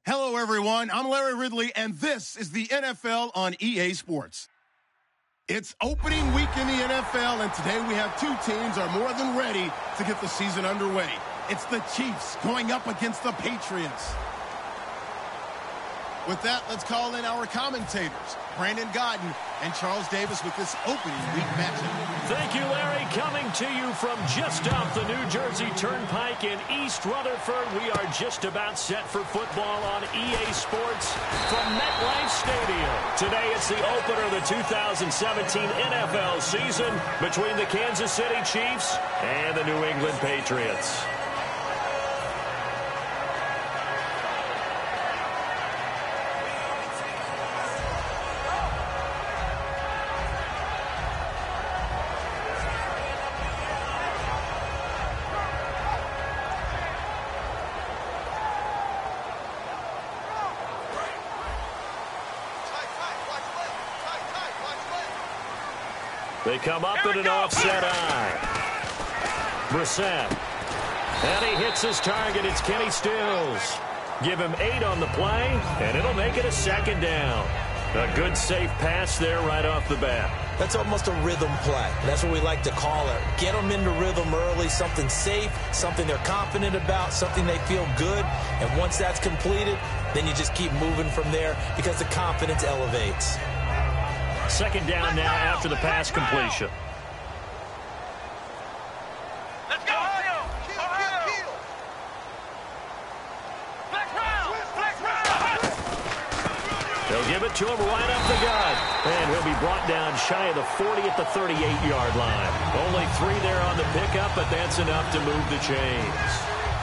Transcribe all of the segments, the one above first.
Hello, everyone. I'm Larry Ridley, and this is the NFL on EA Sports. It's opening week in the NFL, and today we have two teams are more than ready to get the season underway. It's the Chiefs going up against the Patriots. With that, let's call in our commentators, Brandon Godden and Charles Davis, with this opening week matchup. Thank you, Larry. Coming to you from just off the New Jersey Turnpike in East Rutherford, we are just about set for football on EA Sports from MetLife Stadium. Today, it's the opener of the 2017 NFL season between the Kansas City Chiefs and the New England Patriots. They come up in an offset eye. Brissett. And he hits his target. It's Kenny Stills. Give him 8 on the play, and it'll make it a second down. A good, safe pass there right off the bat. That's almost a rhythm play. That's what we like to call it. Get them into rhythm early, something safe, something they're confident about, something they feel good. And once that's completed, then you just keep moving from there because the confidence elevates. Second down now after the pass completion. Let's go! They'll give it to him right up the gut. And he'll be brought down shy of the 40 at the 38-yard line. Only 3 there on the pickup, but that's enough to move the chains.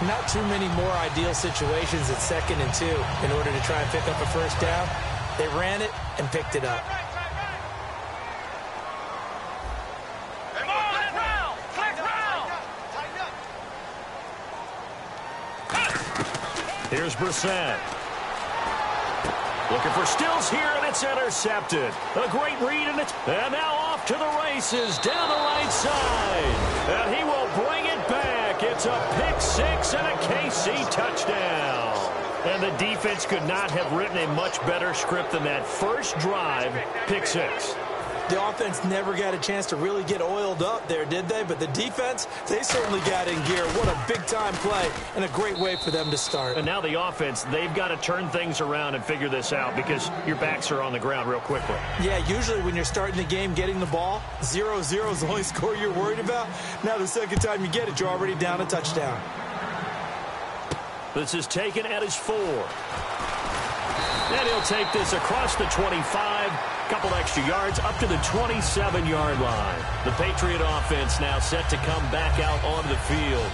Not too many more ideal situations at 2nd and 2 in order to try and pick up a first down. They ran it and picked it up. Here's Brissett. Looking for Stills here, and it's intercepted. A great read, and now off to the races down the right side. And he will bring it back. It's a pick-6 and a KC touchdown. And the defense could not have written a much better script than that first drive, pick-6. The offense never got a chance to really get oiled up there, did they? But the defense, they certainly got in gear. What a big-time play and a great way for them to start. And now the offense, they've got to turn things around and figure this out because your backs are on the ground real quickly. Yeah, usually when you're starting the game getting the ball, 0-0 is the only score you're worried about. Now the second time you get it, you're already down a touchdown. This is taken at his 4. And he'll take this across the 25. Couple extra yards up to the 27-yard line. The Patriot offense now set to come back out onto the field.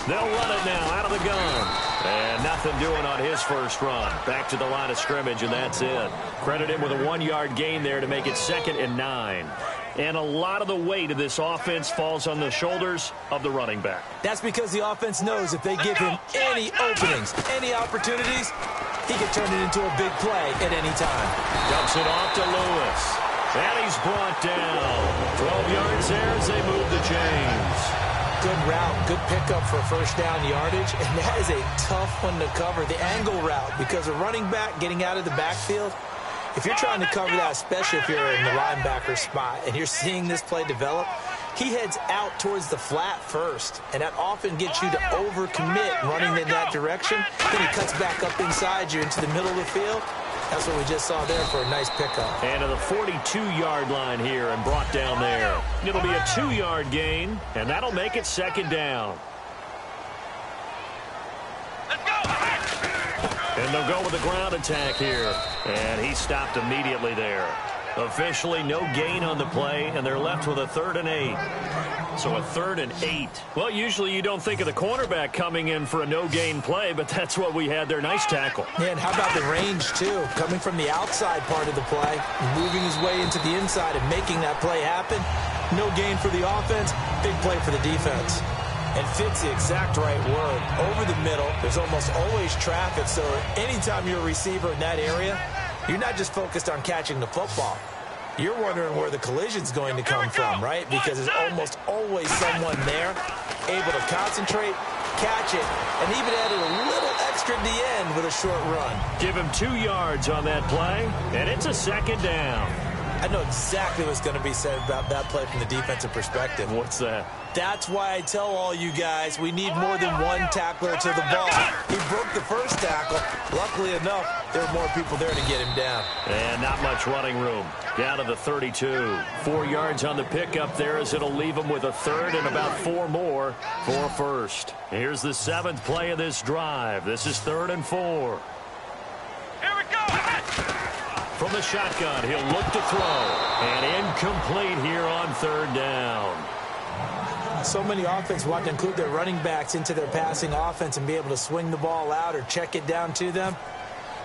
They'll run it now out of the gun. And nothing doing on his first run. Back to the line of scrimmage, and that's it. Credit him with a 1-yard gain there to make it 2nd and 9. And a lot of the weight of this offense falls on the shoulders of the running back. That's because the offense knows if they give him any openings, any opportunities, he can turn it into a big play at any time. Dumps it off to Lewis. And he's brought down. 12 yards there as they move the chains. Good route, good pickup for first down yardage, and that is a tough one to cover, the angle route, because a running back getting out of the backfield, if you're trying to cover that, especially if you're in the linebacker spot, and you're seeing this play develop, he heads out towards the flat first, and that often gets you to overcommit running in that direction. Then he cuts back up inside you into the middle of the field. That's what we just saw there for a nice pickup. And to the 42-yard line here and brought down there. It'll be a 2-yard gain, and that'll make it 2nd down. And they'll go with a ground attack here. And he stopped immediately there. Officially no gain on the play, and they're left with a 3rd and 8. So a 3rd and 8. Well, usually you don't think of the cornerback coming in for a no-gain play, but that's what we had there. Nice tackle. Yeah, and how about the range, too? Coming from the outside part of the play, moving his way into the inside and making that play happen. No gain for the offense, big play for the defense. And fit's the exact right word. Over the middle, there's almost always traffic, so anytime you're a receiver in that area, you're not just focused on catching the football. You're wondering where the collision's going to come from, right? Because there's almost always someone there able to concentrate, catch it, and even added a little extra at the end with a short run. Give him 2 yards on that play, and it's a second down. I know exactly what's going to be said about that play from the defensive perspective. What's that? That's why I tell all you guys we need more than one tackler to the ball. He broke the first tackle. Luckily enough, there were more people there to get him down. And not much running room. Down to the 32. 4 yards on the pickup there as it'll leave him with a third and about 4 more for a first. Here's the 7th play of this drive. This is 3rd and 4. Here we go. From the shotgun, he'll look to throw. And incomplete here on 3rd down. So many offenses want to include their running backs into their passing offense and be able to swing the ball out or check it down to them.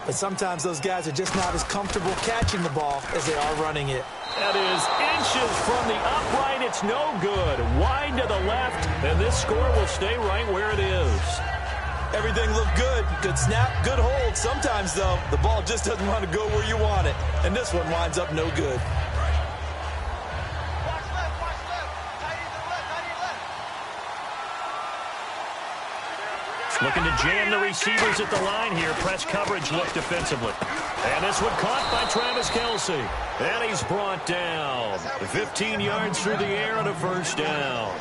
But sometimes those guys are just not as comfortable catching the ball as they are running it. That is inches from the upright. It's no good. Wide to the left, and this score will stay right where it is. Everything looked good. Good snap, good hold. Sometimes, though, the ball just doesn't want to go where you want it. And this one winds up no good. Looking to jam the receivers at the line here. Press coverage look defensively. And this one caught by Travis Kelce. And he's brought down. 15 yards through the air on a first down.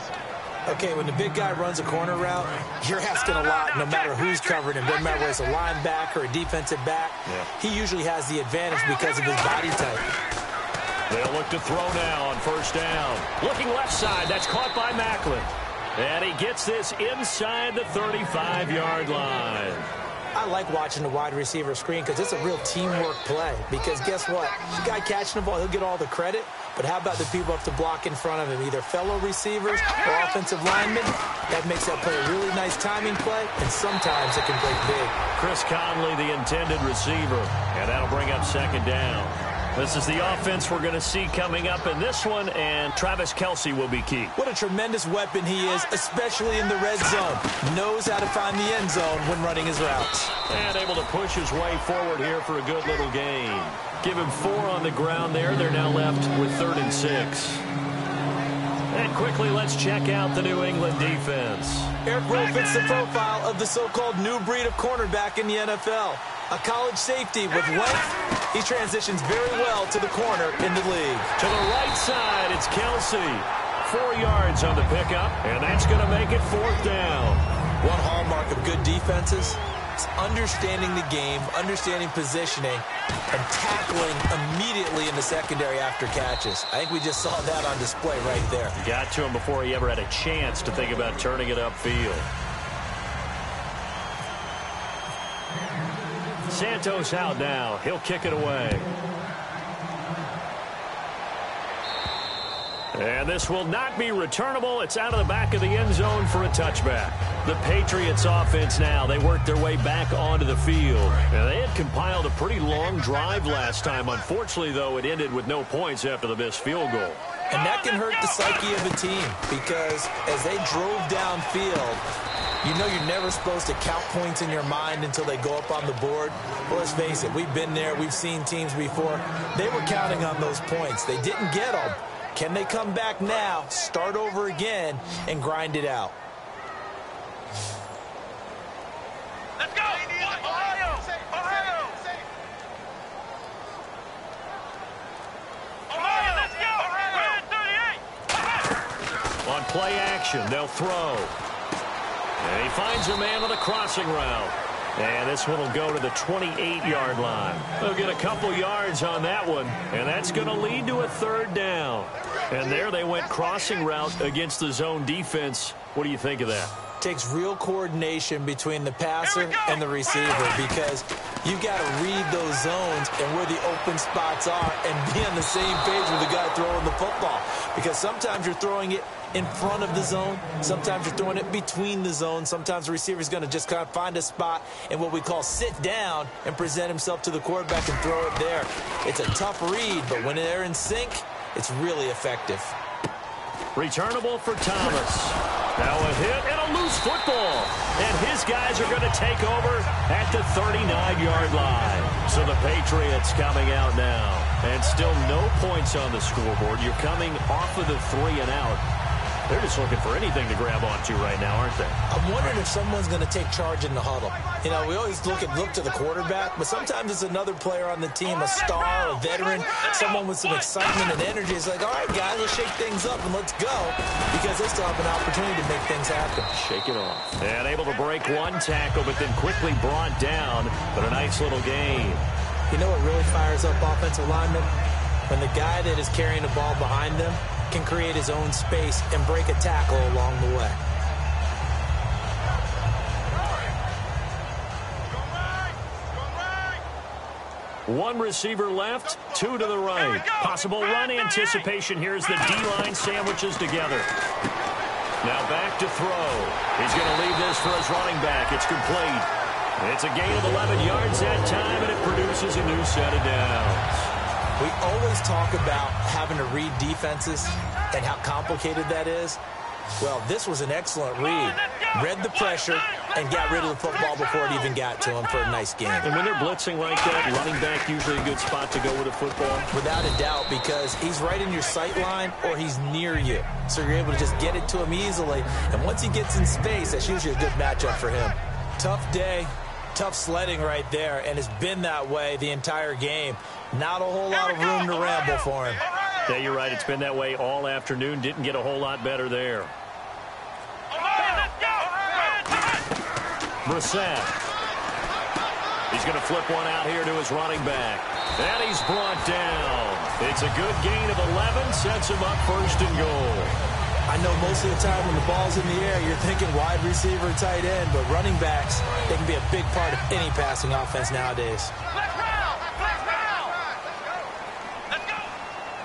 Okay, when the big guy runs a corner route, you're asking a lot no matter who's covering him. Doesn't matter whether it's a linebacker or a defensive back. Yeah. He usually has the advantage because of his body type. They'll look to throw now on first down. Looking left side. That's caught by Macklin. And he gets this inside the 35-yard line. I like watching the wide receiver screen because it's a real teamwork play. Because guess what? The guy catching the ball, he'll get all the credit. But how about the people up to block in front of him, either fellow receivers or offensive linemen? That makes that play a really nice timing play, and sometimes it can break big. Chris Conley, the intended receiver, and that'll bring up second down. This is the offense we're going to see coming up in this one, and Travis Kelce will be key. What a tremendous weapon he is, especially in the red zone. Knows how to find the end zone when running his routes. And able to push his way forward here for a good little gain. Give him 4 on the ground there. They're now left with 3rd and 6. And quickly, let's check out the New England defense. Eric Rowe fits the profile of the so-called new breed of cornerback in the NFL. A college safety with length. He transitions very well to the corner in the league. To the right side, it's Kelce. 4 yards on the pickup, and that's going to make it 4th down. One hallmark of good defenses is understanding the game, understanding positioning, and tackling immediately in the secondary after catches. I think we just saw that on display right there. Got to him before he ever had a chance to think about turning it upfield. Santos out now. He'll kick it away. And this will not be returnable. It's out of the back of the end zone for a touchback. The Patriots offense now, they worked their way back onto the field. Now, they had compiled a pretty long drive last time. Unfortunately, though, it ended with no points after the missed field goal. And that can hurt the psyche of a team because as they drove downfield, you know you're never supposed to count points in your mind until they go up on the board. Well, let's face it, we've been there. We've seen teams before. They were counting on those points. They didn't get them. Can they come back now, start over again, and grind it out? Let's go! Ohio! Ohio! Ohio, let's go! 38! On play action, they'll throw. And he finds a man on a crossing route. And this one will go to the 28-yard line. They'll get a couple yards on that one, and that's going to lead to a 3rd down. And there they went crossing route against the zone defense. What do you think of that? Takes real coordination between the passer and the receiver because you've got to read those zones and where the open spots are and be on the same page with the guy throwing the football. Because sometimes you're throwing it in front of the zone. Sometimes you're throwing it between the zones. Sometimes the receiver's going to just kind of find a spot and what we call sit down and present himself to the quarterback and throw it there. It's a tough read, but when they're in sync, it's really effective. Returnable for Thomas. Now a hit and a loose football. And his guys are going to take over at the 39-yard line. So the Patriots coming out now. And still no points on the scoreboard. You're coming off of the 3 and out. They're just looking for anything to grab onto right now, aren't they? I'm wondering if someone's going to take charge in the huddle. You know, we always look to the quarterback, but sometimes it's another player on the team, a star, a veteran, someone with some excitement and energy. It's like, all right, guys, let's shake things up and let's go, because they still have an opportunity to make things happen. Shake it off. And able to break one tackle, but then quickly brought down. But a nice little gain. You know what really fires up offensive linemen? When the guy that is carrying the ball behind them can create his own space and break a tackle along the way. One receiver left, 2 to the right. Possible run anticipation here as the D-line sandwiches together. Now back to throw. He's going to leave this for his running back. It's complete. It's a gain of 11 yards that time, and it produces a new set of downs. We always talk about having to read defenses and how complicated that is. Well, this was an excellent read. Read the pressure and got rid of the football before it even got to him for a nice game. And when they're blitzing like that, running back usually a good spot to go with a football? Without a doubt, because he's right in your sight line or he's near you. So you're able to just get it to him easily. And once he gets in space, that's usually a good matchup for him. Tough day. Tough sledding right there, and it's been that way the entire game. Not a whole lot of room to ramble for him. Yeah, you're right. It's been that way all afternoon. Didn't get a whole lot better there. Brissett. He's going to flip one out here to his running back. And he's brought down. It's a good gain of 11. Sets him up 1st and goal. I know most of the time when the ball's in the air, you're thinking wide receiver, tight end, but running backs, they can be a big part of any passing offense nowadays.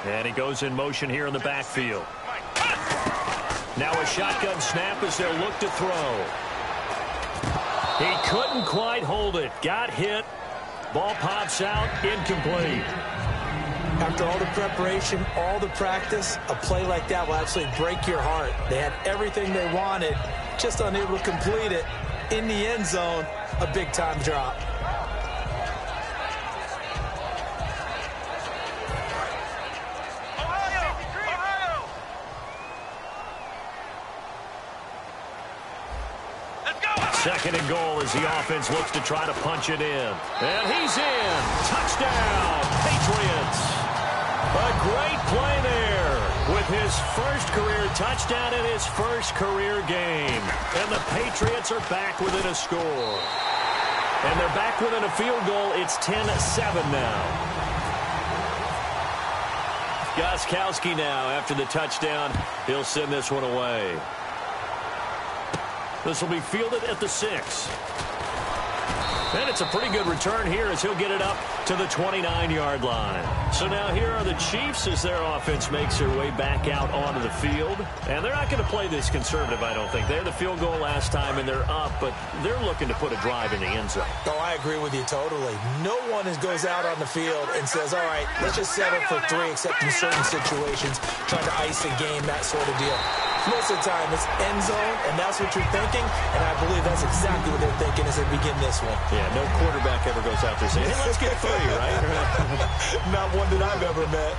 And he goes in motion here in the backfield. Now a shotgun snap as they'll look to throw. He couldn't quite hold it. Got hit. Ball pops out. Incomplete. After all the preparation, all the practice, a play like that will absolutely break your heart. They had everything they wanted, just unable to complete it. In the end zone, a big-time drop. Second and goal as the offense looks to try to punch it in. And he's in. Touchdown, Patriots. A great play there with his first career touchdown in his first career game. And the Patriots are back within a score. And they're back within a field goal. It's 10-7 now. Gostkowski now after the touchdown. He'll send this one away. This will be fielded at the 6. And it's a pretty good return here as he'll get it up to the 29-yard line. So now here are the Chiefs as their offense makes their way back out onto the field. And they're not going to play this conservative, I don't think. They had the field goal last time, and they're up, but they're looking to put a drive in the end zone. Oh, I agree with you totally. No one goes out on the field and says, all right, let's just settle for 3, except in certain situations, trying to ice a game, that sort of deal. Most of the time, it's end zone, and that's what you're thinking, and I believe that's exactly what they're thinking as they begin this one. Yeah, no quarterback ever goes out there saying, hey, let's get 3, right? Not one that I've ever met.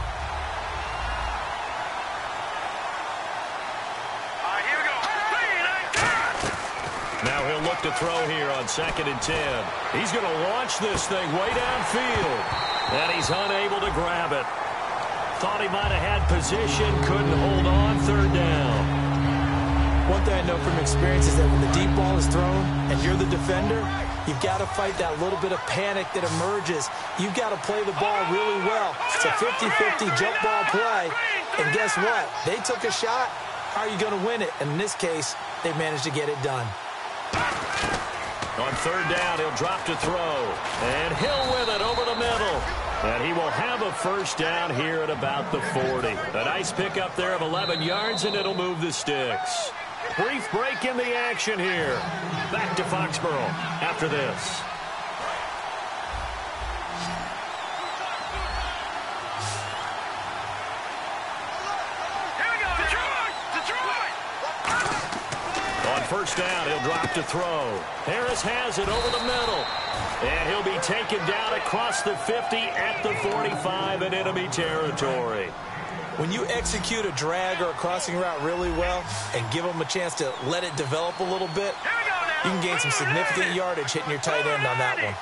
Here we go. Now he'll look to throw here on 2nd and 10. He's going to launch this thing way downfield, and he's unable to grab it. Thought he might have had position, couldn't hold on, 3rd down. One thing I know from experience is that when the deep ball is thrown and you're the defender, you've got to fight that little bit of panic that emerges. You've got to play the ball really well. It's a 50-50 jump ball play. And guess what? They took a shot. How are you going to win it? And in this case, they managed to get it done. On 3rd down, he'll drop to throw. And Hill with it over the middle. And he will have a 1st down here at about the 40. A nice pickup there of 11 yards, and it'll move the sticks. Brief break in the action here. Back to Foxborough after this. Here we go. Detroit! first down. He'll drop to throw. Harris has it over the middle. And he'll be taken down across the 50 at the 45 in enemy territory. When you execute a drag or a crossing route really well and give them a chance to let it develop a little bit, you can gain some significant yardage hitting your tight end on that one.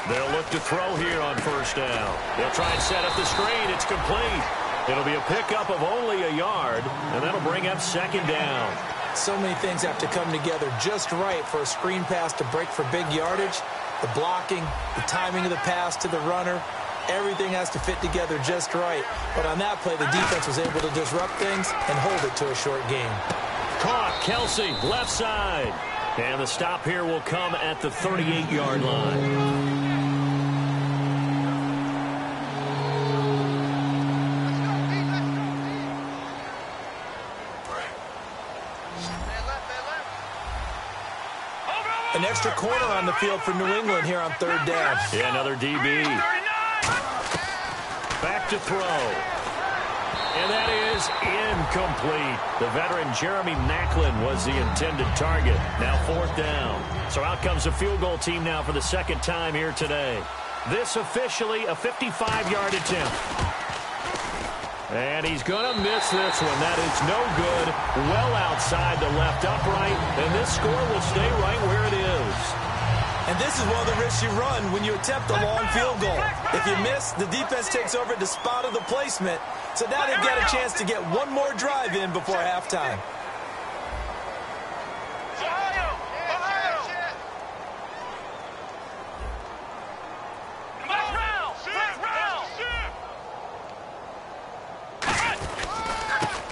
They'll look to throw here on first down. They'll try and set up the screen. It's complete. It'll be a pickup of only a yard, and that'll bring up second down. So many things have to come together just right for a screen pass to break for big yardage. The blocking, the timing of the pass to the runner, everything has to fit together just right. But on that play, the defense was able to disrupt things and hold it to a short gain. Caught, Kelsey, left side. And the stop here will come at the 38-yard line. An extra corner on the field for New England here on third down. Yeah, another DB. Back to throw. And that is incomplete. The veteran Jeremy Maclin was the intended target. Now fourth down. So out comes the field goal team now for the second time here today. This officially a 55-yard attempt. And he's going to miss this one. That is no good. Well outside the left upright. And this score will stay right where it is. And this is one of the risks you run when you attempt a long field goal. If you miss, the defense takes over at the spot of the placement. So now they've got a chance to get one more drive in before halftime.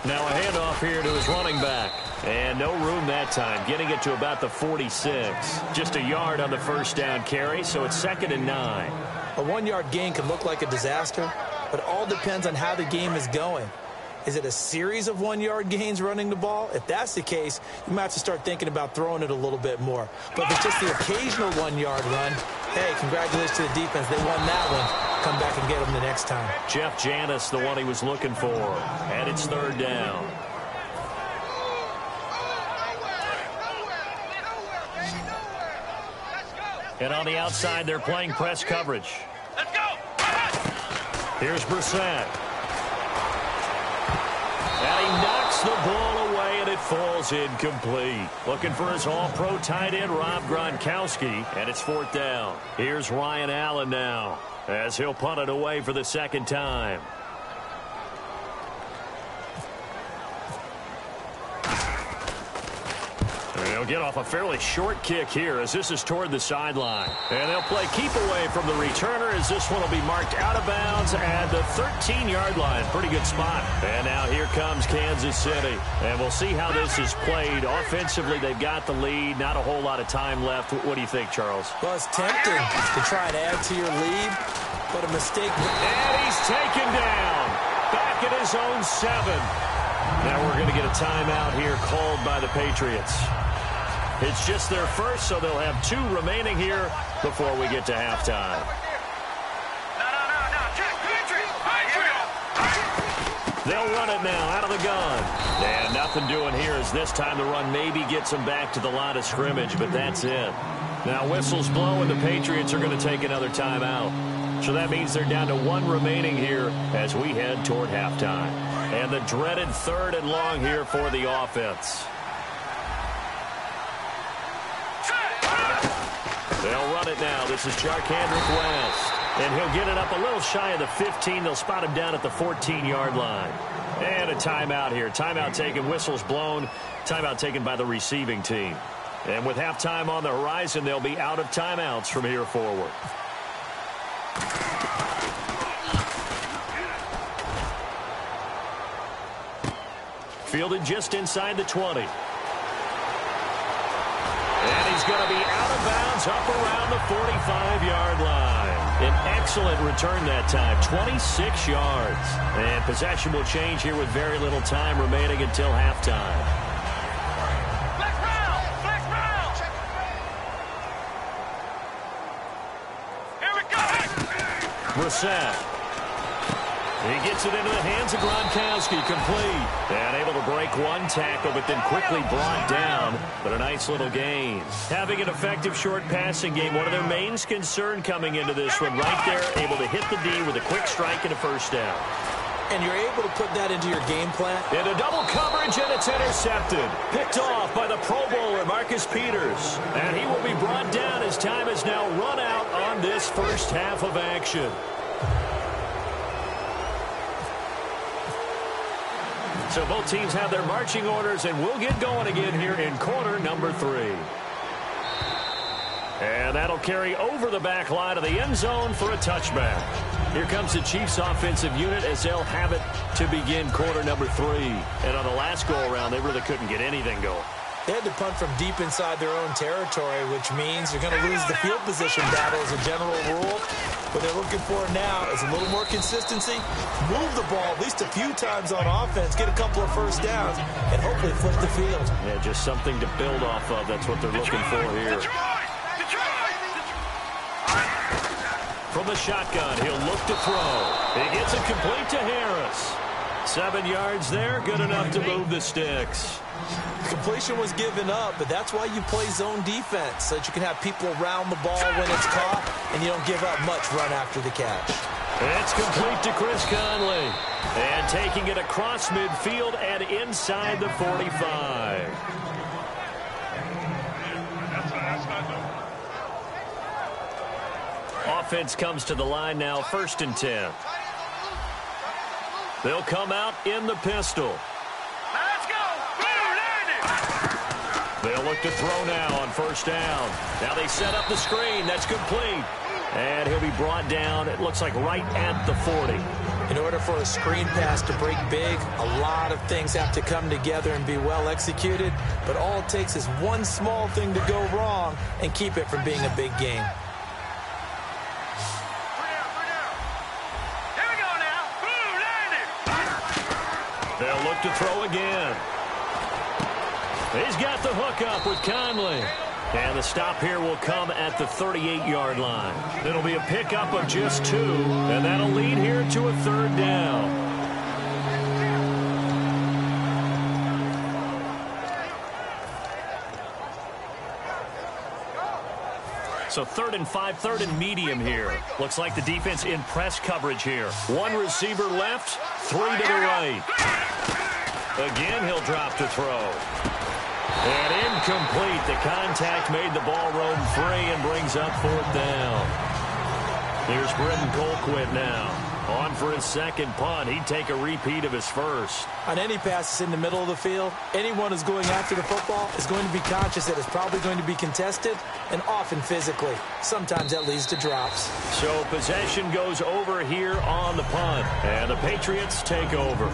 Now a handoff here to his running back. And no room that time, getting it to about the 46. Just a yard on the first down carry, so it's 2nd and 9. A 1-yard gain could look like a disaster, but it all depends on how the game is going. Is it a series of 1-yard gains running the ball? If that's the case, you might have to start thinking about throwing it a little bit more. But if it's just the occasional 1-yard run, hey, congratulations to the defense. They won that one. Come back and get them the next time. Jeff Janis, the one he was looking for. And it's third down. And on the outside, they're playing press coverage. Let's go. Here's Brissett. And he knocks the ball away, and it falls incomplete. Looking for his all-pro tight end, Rob Gronkowski, and it's fourth down. Here's Ryan Allen now, as he'll punt it away for the second time. They'll get off a fairly short kick here as this is toward the sideline. And they'll play keep away from the returner as this one will be marked out of bounds at the 13-yard line. Pretty good spot. And now here comes Kansas City. And we'll see how this is played. Offensively, they've got the lead. Not a whole lot of time left. What do you think, Charles? Well, it's tempting to try and add to your lead, but a mistake. And he's taken down. Back at his own 7. Now we're going to get a timeout here called by the Patriots. It's just their first, so they'll have 2 remaining here before we get to halftime. They'll run it now out of the gun. And nothing doing here as this time the run maybe gets them back to the line of scrimmage, but that's it. Now whistles blow and the Patriots are going to take another timeout. So that means they're down to 1 remaining here as we head toward halftime. And the dreaded 3rd and long here for the offense. They'll run it now. This is Charkandrick West. And he'll get it up a little shy of the 15. They'll spot him down at the 14-yard line. And a timeout here. Timeout taken, whistles blown. Timeout taken by the receiving team. And with halftime on the horizon, they'll be out of timeouts from here forward. Fielded just inside the 20. And he's going to be out of bounds up around the 45-yard line. An excellent return that time, 26 yards. And possession will change here with very little time remaining until halftime. Flex round. Here we go. Brissett. He gets it into the hands of Gronkowski, complete. And able to break one tackle, but then quickly brought down. But a nice little gain. Having an effective short passing game, one of their main concern coming into this one. Right there, able to hit the D with a quick strike and a first down. And you're able to put that into your game plan. Into double coverage, and it's intercepted. Picked off by the Pro Bowler, Marcus Peters. And he will be brought down as time is now run out on this first half of action. So both teams have their marching orders, and we'll get going again here in quarter number 3. And that'll carry over the back line of the end zone for a touchback. Here comes the Chiefs offensive unit as they'll have it to begin quarter number 3. And on the last go-around, they really couldn't get anything going. They had to punt from deep inside their own territory, which means you're going to lose the field position battle as a general rule. What they're looking for now is a little more consistency, move the ball at least a few times on offense, get a couple of first downs, and hopefully flip the field. Yeah, just something to build off of. That's what they're looking for here. From the shotgun, he'll look to throw. He gets it complete to Harris. 7 yards there, good enough to move the sticks. Completion was given up, but that's why you play zone defense, so that you can have people around the ball when it's caught, and you don't give up much run after the catch. It's complete to Chris Conley. And taking it across midfield and inside the 45. Offense comes to the line now, 1st and 10. They'll come out in the pistol. Let's go. They'll look to throw now on 1st down. Now they set up the screen. That's complete. And he'll be brought down, it looks like right at the 40. In order for a screen pass to break big, a lot of things have to come together and be well executed. But all it takes is one small thing to go wrong and keep it from being a big game. They'll look to throw again. He's got the hook up with Conley. And the stop here will come at the 38-yard line. It'll be a pickup of just 2, and that'll lead here to a 3rd down. So 3rd and 5, 3rd and medium here. Looks like the defense in press coverage here. 1 receiver left, 3 to the right. Again, he'll drop to throw. And incomplete. The contact made the ball roam free and brings up 4th down. Here's Britton Colquitt now. On for his 2nd punt. He'd take a repeat of his 1st. On any passes in the middle of the field, anyone who's going after the football is going to be conscious that it's probably going to be contested and often physically. Sometimes that leads to drops. So possession goes over here on the punt. And the Patriots take over.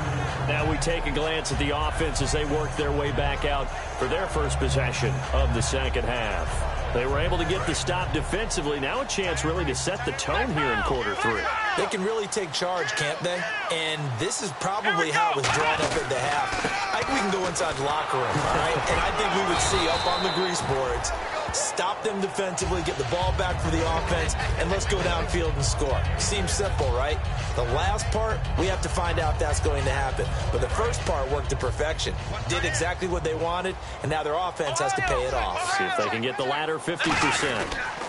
Now we take a glance at the offense as they work their way back out for their first possession of the 2nd half. They were able to get the stop defensively. Now a chance really to set the tone here in quarter 3. They can really take charge, can't they? And this is probably how it was drawn up at the half. I think we can go inside the locker room, all right? And I think we would see up on the grease boards, stop them defensively, get the ball back for the offense, and let's go downfield and score. Seems simple, right? The last part, we have to find out if that's going to happen. But the first part worked to perfection. Did exactly what they wanted, and now their offense has to pay it off. See if they can get the latter 50%.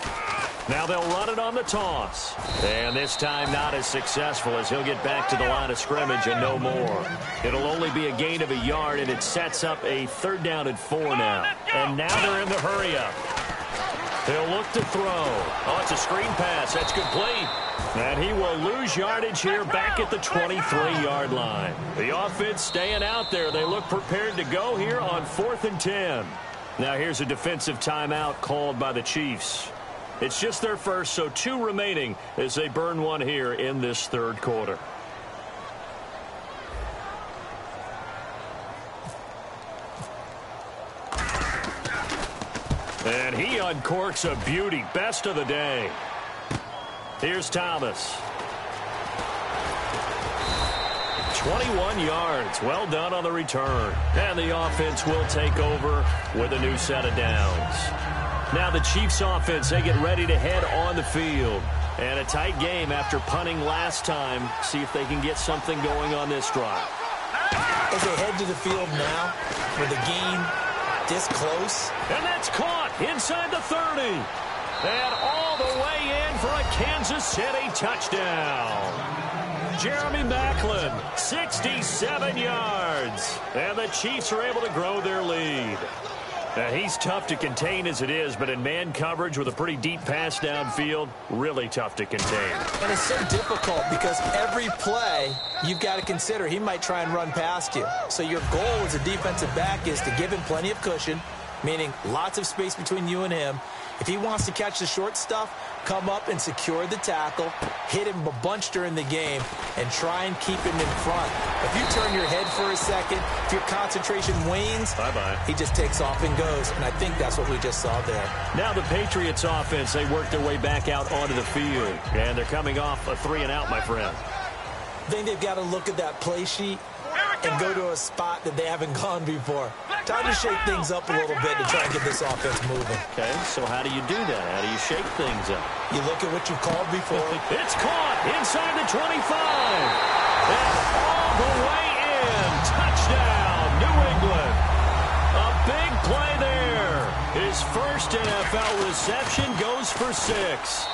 Now they'll run it on the toss. And this time not as successful as he'll get back to the line of scrimmage and no more. It'll only be a gain of a yard, and it sets up a 3rd down and 4 now. And now they're in the hurry-up. He'll look to throw. Oh, it's a screen pass. That's complete. And he will lose yardage here back at the 23-yard line. The offense staying out there. They look prepared to go here on 4th and 10. Now here's a defensive timeout called by the Chiefs. It's just their first, so 2 remaining as they burn one here in this 3rd quarter. And he uncorks a beauty. Best of the day. Here's Thomas. 21 yards. Well done on the return. And the offense will take over with a new set of downs. Now the Chiefs offense, they get ready to head on the field. And a tight game after punting last time. See if they can get something going on this drive. As they head to the field now, with the game this close. And that's caught inside the 30. And all the way in for a Kansas City touchdown. Jeremy Maclin, 67 yards. And the Chiefs are able to grow their lead. Now, he's tough to contain as it is, but in man coverage with a pretty deep pass downfield, really tough to contain. And it's so difficult because every play you've got to consider he might try and run past you. So your goal as a defensive back is to give him plenty of cushion, meaning lots of space between you and him. If he wants to catch the short stuff, come up and secure the tackle, hit him a bunch during the game, and try and keep him in front. If you turn your head for a second, if your concentration wanes, bye-bye. He just takes off and goes, and I think that's what we just saw there. Now the Patriots offense, they work their way back out onto the field, and they're coming off a 3-and-out, my friend. I think they've got to look at that play sheet and go to a spot that they haven't gone before. Time to shake things up a little bit to try and get this offense moving. Okay, so how do you do that? How do you shake things up? You look at what you've called before. It's caught inside the 25. And all the way in. Touchdown, New England. A big play there. His first NFL reception goes for 6.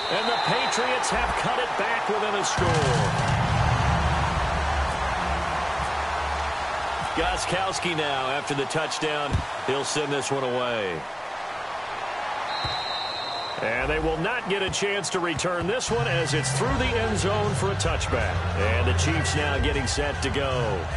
And the Patriots have cut it back within a score. Gostkowski now, after the touchdown, he'll send this one away. And they will not get a chance to return this one as it's through the end zone for a touchback. And the Chiefs now getting set to go.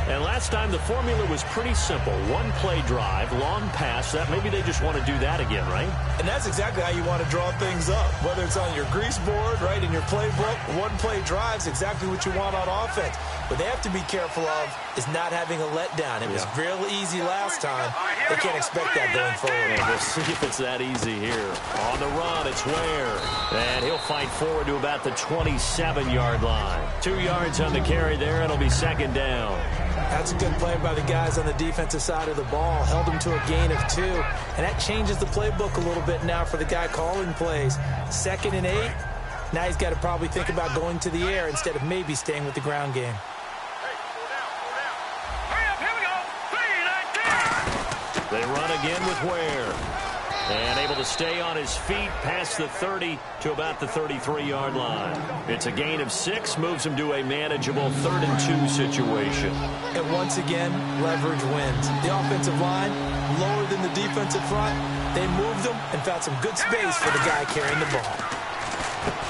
And last time the formula was pretty simple. One play drive, long pass. That maybe they just want to do that again, right? And that's exactly how you want to draw things up. Whether it's on your grease board, right, in your playbook, one play drive's exactly what you want on offense. What they have to be careful of is not having a letdown. It was real easy last time. They can't expect that going forward. And we'll see if it's that easy here. On the run, it's Ware. And he'll fight forward to about the 27-yard line. 2 yards on the carry there. It'll be second down. That's a good play by the guys on the defensive side of the ball. Held him to a gain of 2. And that changes the playbook a little bit now for the guy calling plays. 2nd and 8. Now he's got to probably think about going to the air instead of maybe staying with the ground game. They run again with Ware. And able to stay on his feet past the 30 to about the 33-yard line. It's a gain of 6, moves him to a manageable 3rd and 2 situation. And once again, leverage wins. The offensive line, lower than the defensive front. They moved them and found some good space for the guy carrying the ball.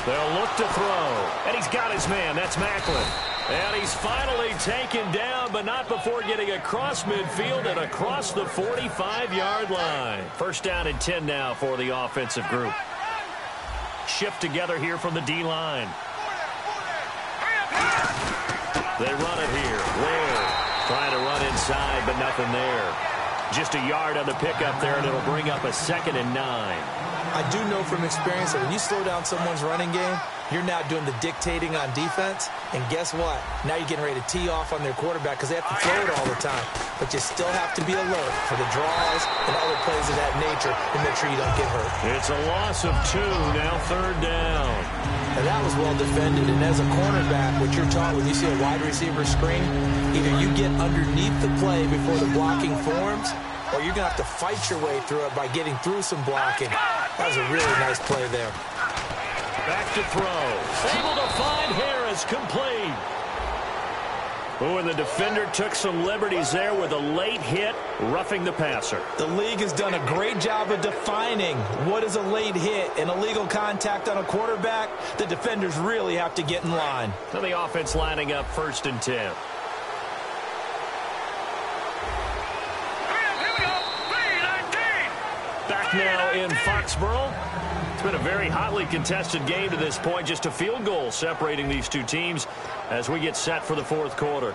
They'll look to throw. And he's got his man. That's Maclin. And he's finally taken down, but not before getting across midfield and across the 45-yard line. First down and 10 now for the offensive group. Shift together here from the D-line. They run it here. Ware trying to run inside, but nothing there. Just a yard on the pickup there, and it'll bring up a 2nd and 9. I do know from experience that when you slow down someone's running game, you're now doing the dictating on defense. And guess what? Now you're getting ready to tee off on their quarterback because they have to throw it all the time. But you still have to be alert for the draws and other plays of that nature to make sure you don't get hurt. It's a loss of 2, now 3rd down. And that was well defended. And as a cornerback, what you're taught when you see a wide receiver screen, either you get underneath the play before the blocking forms, or you're going to have to fight your way through it by getting through some blocking. That was a really nice play there. Back to throw. Able to find Harris, complete. Oh, and the defender took some liberties there with a late hit, roughing the passer. The league has done a great job of defining what is a late hit and illegal contact on a quarterback. The defenders really have to get in line. So the offense lining up 1st and 10. Back now in Foxborough. It's been a very hotly contested game to this point. Just a field goal separating these two teams as we get set for the 4th quarter.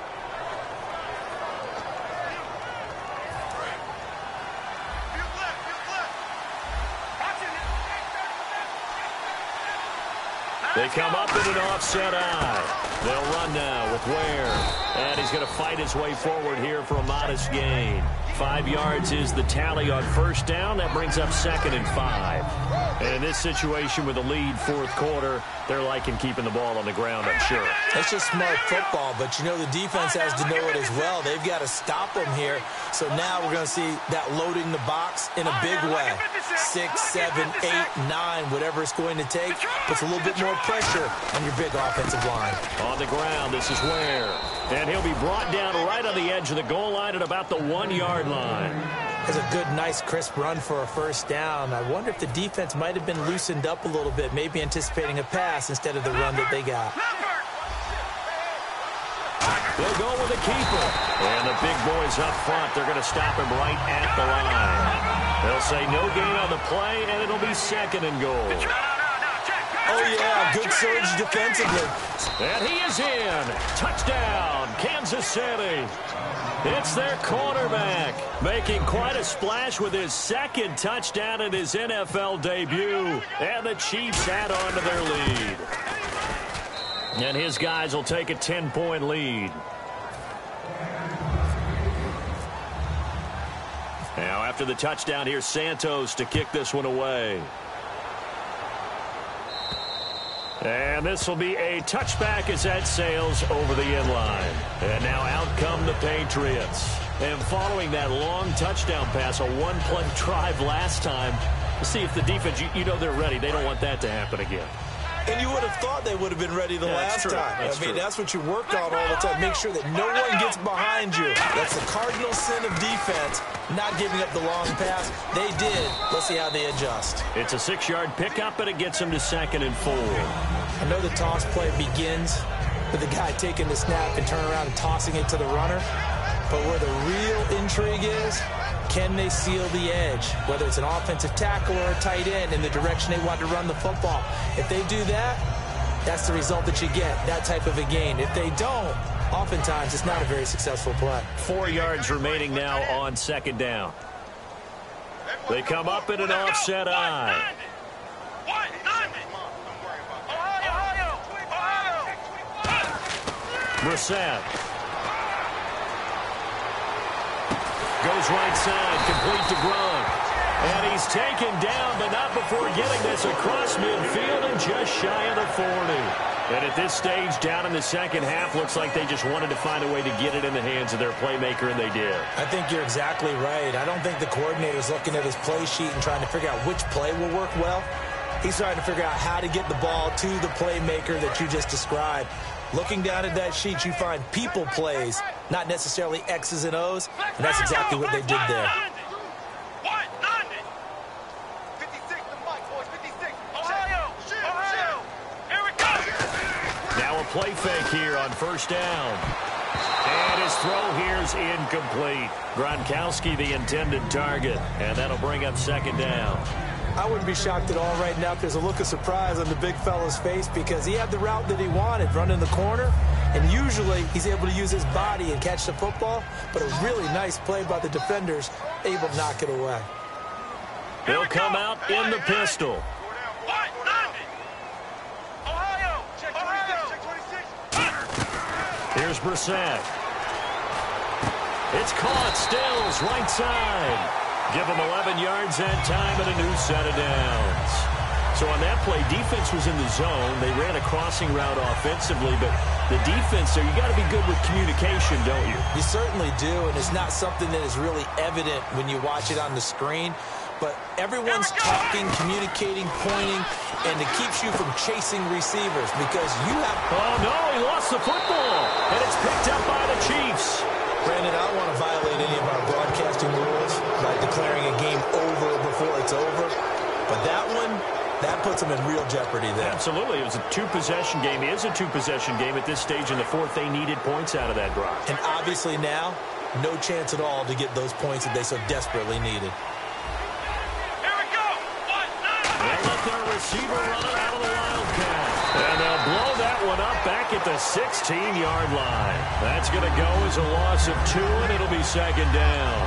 They come up in an offset eye. They'll run now with Ware. And he's going to fight his way forward here for a modest gain. 5 yards is the tally on first down. That brings up 2nd and 5. And in this situation with a lead fourth quarter, they're liking keeping the ball on the ground, I'm sure. It's just smart football, but you know the defense has to know it as well. They've got to stop them here. So now we're going to see that loading the box in a big way. 6, 7, 8, 9, whatever it's going to take, puts a little bit more pressure on your big offensive line. On the ground, this is Ware. And he'll be brought down right on the edge of the goal line at about the 1-yard line. Has a good, nice, crisp run for a first down. I wonder if the defense might have been loosened up a little bit, maybe anticipating a pass instead of the run that they got. They'll go with the keeper. And the big boys up front, they're going to stop him right at the line. They'll say no gain on the play, and it'll be 2nd and goal. Oh, yeah, good surge defensively. And he is in. Touchdown, Kansas City. It's their quarterback making quite a splash with his 2nd touchdown in his NFL debut. And the Chiefs add on to their lead. And his guys will take a 10-point lead. Now, after the touchdown, here's Santos to kick this one away. And this will be a touchback as that sails over the end line. And now out come the Patriots. And following that long touchdown pass, a one-play drive last time, to see if the defense, you know they're ready. They don't want that to happen again. And you would have thought they would have been ready the last time. That's what you worked on all the time. Make sure that no one gets behind you. That's the cardinal sin of defense, not giving up the long pass. They did. Let's see how they adjust. It's a 6-yard pickup, and it gets them to 2nd and 4. I know the toss play begins with the guy taking the snap and turning around and tossing it to the runner. But where the real intrigue is, can they seal the edge, whether it's an offensive tackle or a tight end, in the direction they want to run the football? If they do that, that's the result that you get, that type of a gain. If they don't, oftentimes it's not a very successful play. 4 yards remaining now on 2nd down. They come up in an offset eye. Brissett. Goes right side, complete to Gronk. And he's taken down, but not before getting this across midfield and just shy of the 40. And at this stage, down in the second half, looks like they just wanted to find a way to get it in the hands of their playmaker, and they did. I think you're exactly right. I don't think the coordinator's looking at his play sheet and trying to figure out which play will work well. He's trying to figure out how to get the ball to the playmaker that you just described. Looking down at that sheet, you find people plays, not necessarily X's and O's, and that's exactly what they did there. Now a play fake here on first down. And his throw here is incomplete. Gronkowski the intended target, and that'll bring up 2nd down. I wouldn't be shocked at all right now if there's a look of surprise on the big fella's face, because he had the route that he wanted, running the corner, and usually he's able to use his body and catch the football, but a really nice play by the defenders, able to knock it away. He'll come out in the pistol. Here's Brissett. It's caught. Stills right side. Give them 11 yards that time and a new set of downs. So on that play, defense was in the zone. They ran a crossing route offensively, but the defense there, you got to be good with communication, don't you? You certainly do, and it's not something that is really evident when you watch it on the screen. But everyone's talking, communicating, pointing, and it keeps you from chasing receivers because you have... Oh, no, he lost the football, and it's picked up by the Chiefs. Brandon, I don't want to violate any of our broadcasting rules by declaring a game over before it's over. But that one, that puts them in real jeopardy there. Absolutely. It was a two-possession game. It is a two-possession game at this stage in the fourth. They needed points out of that drive. And obviously now, no chance at all to get those points that they so desperately needed. Here we go. They'll let their receiver run it out of the Wildcat. And they'll blow that one up back at the 16-yard line. That's going to go as a loss of 2, and it'll be 2nd down.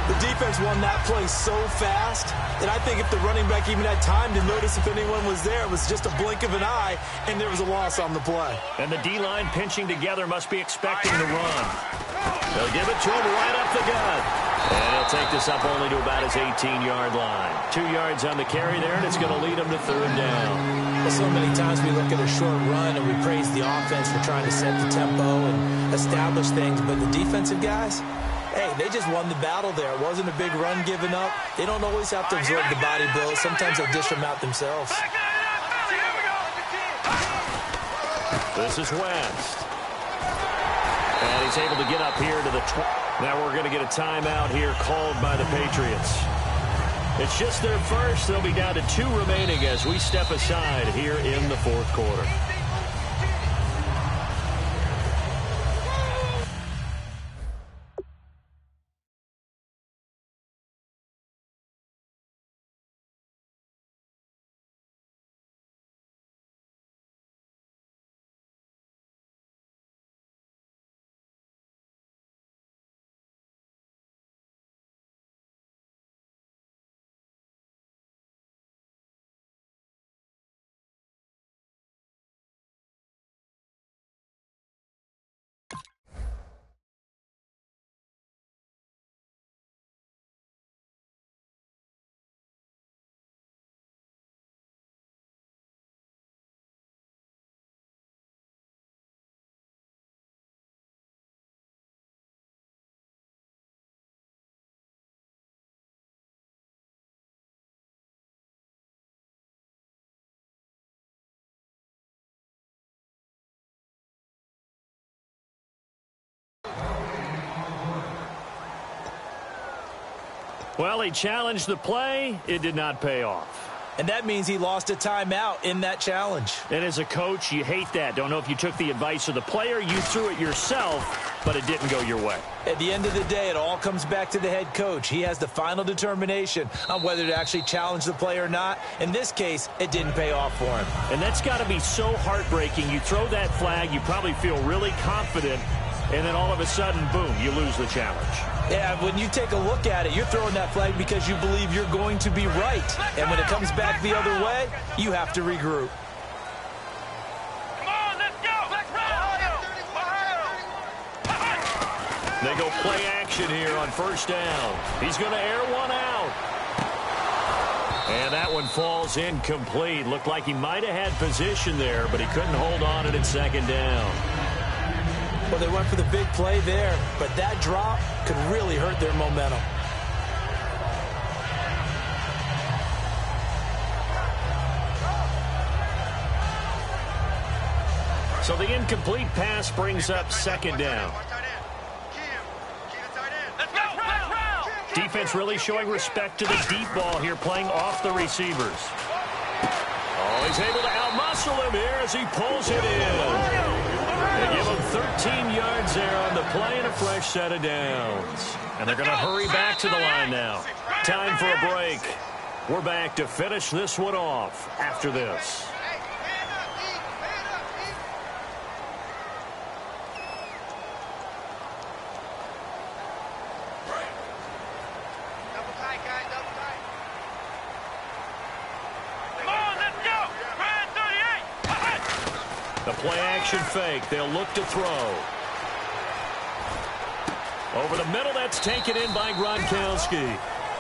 The defense won that play so fast that I think if the running back even had time to notice if anyone was there, it was just a blink of an eye, and there was a loss on the play. And the D-line pinching together must be expecting the run. They'll give it to him right up the gut. And he'll take this up only to about his 18-yard line. 2 yards on the carry there, and it's going to lead him to third down. Well, so many times we look at a short run and we praise the offense for trying to set the tempo and establish things, but the defensive guys, hey, they just won the battle there. It wasn't a big run given up. They don't always have to absorb the body blows. Sometimes they'll dish them out themselves. This is West. And he's able to get up here to the 20. Now we're going to get a timeout here called by the Patriots. It's just their first. They'll be down to 2 remaining as we step aside here in the fourth quarter. Well, he challenged the play. It did not pay off. And that means he lost a timeout in that challenge. And as a coach, you hate that. Don't know if you took the advice of the player. You threw it yourself, but it didn't go your way. At the end of the day, it all comes back to the head coach. He has the final determination on whether to actually challenge the play or not. In this case, it didn't pay off for him. And that's got to be so heartbreaking. You throw that flag, you probably feel really confident, and then all of a sudden, boom, you lose the challenge. Yeah, when you take a look at it, you're throwing that flag because you believe you're going to be right. And when it comes back the other way, you have to regroup. Come on, let's go! They go play action here on first down. He's going to air one out. And that one falls incomplete. Looked like he might have had position there, but he couldn't hold on at second down. Well, they went for the big play there, but that drop could really hurt their momentum. So the incomplete pass brings up second down. Defense really showing respect to the deep ball here, playing off the receivers. Oh, he's able to outmuscle him here as he pulls it in. They give him 13 yards there on the play and a fresh set of downs. And they're going to hurry back to the line now. Time for a break. We're back to finish this one off after this. The play-action fake. They'll look to throw. Over the middle, that's taken in by Gronkowski.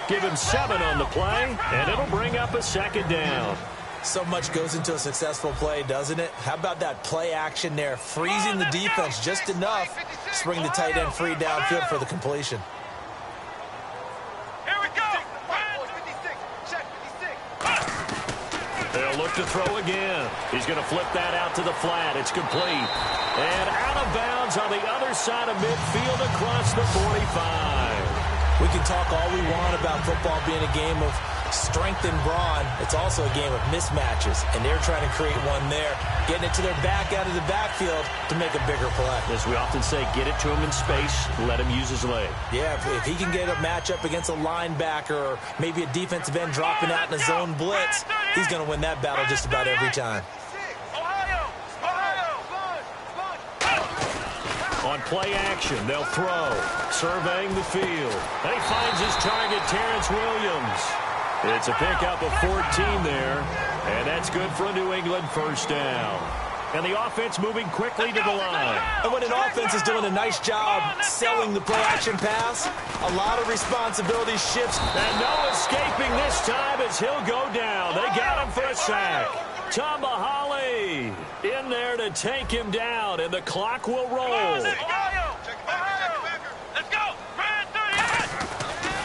Give him 7 on the play, and it'll bring up a second down. So much goes into a successful play, doesn't it? How about that play action there, freezing the defense just enough to bring the tight end free downfield for the completion. Here we go! They'll look to throw again. He's going to flip that out to the flat. It's complete. And out of bounds on the other side of midfield across the 45. We can talk all we want about football being a game of strength and brawn. It's also a game of mismatches, and they're trying to create one there, getting it to their back out of the backfield to make a bigger play. As we often say, get it to him in space, let him use his leg. Yeah, if he can get a matchup against a linebacker or maybe a defensive end dropping out in a zone blitz, he's going to win that battle just about every time. On play action, they'll throw, surveying the field. And he finds his target, Terrence Williams. It's a pickup of 14 there, and that's good for a New England first down. And the offense moving quickly to the line. And when an offense is doing a nice job selling the play-action pass, a lot of responsibility shifts. And no escaping this time as he'll go down. They got him for a sack. Tamahali in there to take him down, and the clock will roll. Let's go.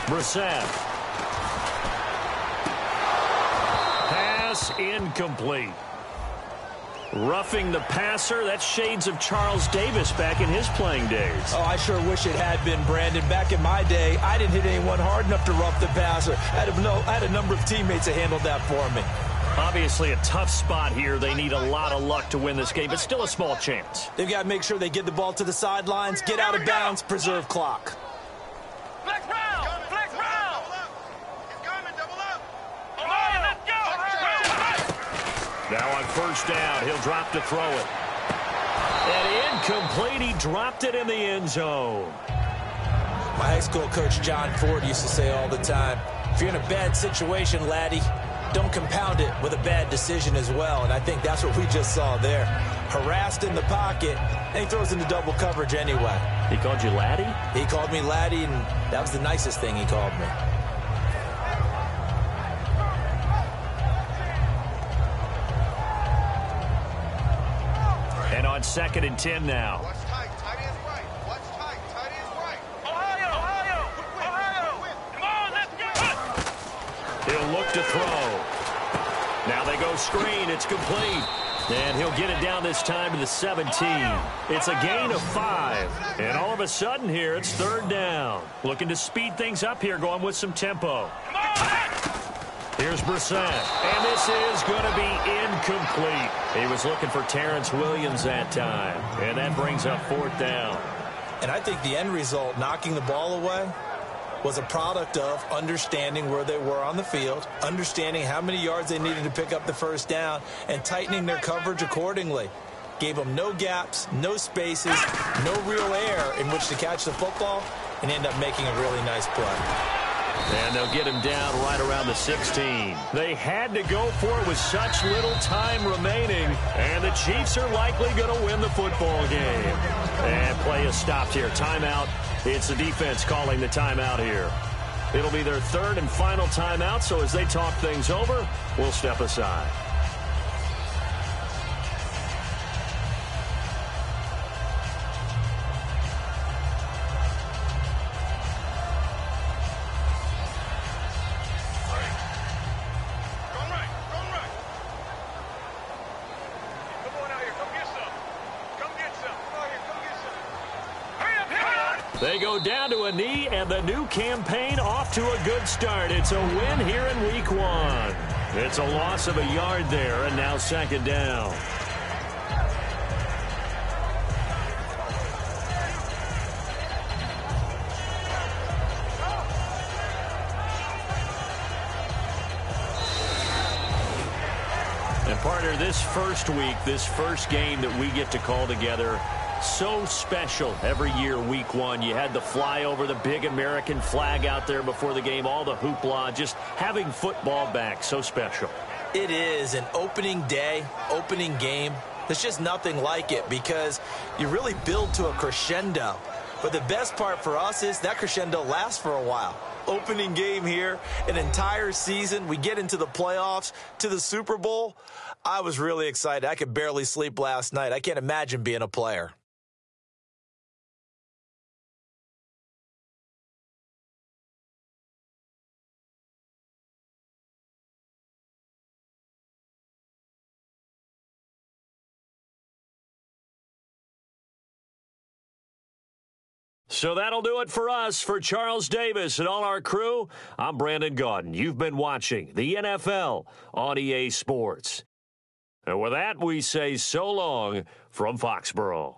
Brissett. Pass incomplete. Roughing the passer, that's shades of Charles Davis back in his playing days. Oh, I sure wish it had been, Brandon. Back in my day, I didn't hit anyone hard enough to rough the passer. I had a number of teammates that handled that for me. Obviously a tough spot here. They need a lot of luck to win this game, but still a small chance. They've got to make sure they get the ball to the sidelines, get out of bounds, preserve clock. Flex round. Flex round. He's coming. Double up. Ohio, let's go. Now on first down, he'll drop to throw it. And incomplete. He dropped it in the end zone. My high school coach, John Ford, used to say all the time, if you're in a bad situation, laddie, don't compound it with a bad decision as well. And I think that's what we just saw there. Harassed in the pocket, and he throws into double coverage anyway. He called you laddie? He called me laddie, and that was the nicest thing he called me. And on 2nd and 10 now. Watch tight. Tight is right. Watch tight. Tight is right. Ohio. Come on, let's go. He'll look to throw. Now they go screen. It's complete. And he'll get it down this time to the 17. It's a gain of 5. And all of a sudden here, it's 3rd down. Looking to speed things up here, going with some tempo. Come on. Here's Brissett. And this is going to be incomplete. He was looking for Terrence Williams that time. And that brings up 4th down. And I think the end result, knocking the ball away, was a product of understanding where they were on the field, understanding how many yards they needed to pick up the first down, and tightening their coverage accordingly. Gave them no gaps, no spaces, no real air in which to catch the football, and end up making a really nice play. And they'll get him down right around the 16. They had to go for it with such little time remaining, and the Chiefs are likely going to win the football game. And play is stopped here. Timeout. It's the defense calling the timeout here. It'll be their 3rd and final timeout, so as they talk things over, we'll step aside. They go down to a knee, and the new campaign off to a good start. It's a win here in week 1. It's a loss of a yard there, and now 2nd down. And partner, this first week, this first game that we get to call together, so special every year, week 1. You had the flyover, the big American flag out there before the game, all the hoopla, just having football back, so special. It is an opening day, opening game. There's just nothing like it because you really build to a crescendo. But the best part for us is that crescendo lasts for a while. Opening game here, an entire season. We get into the playoffs, to the Super Bowl. I was really excited. I could barely sleep last night. I can't imagine being a player. So that'll do it for us. For Charles Davis and all our crew, I'm Brandon Gaudin. You've been watching the NFL on EA Sports. And with that, we say so long from Foxborough.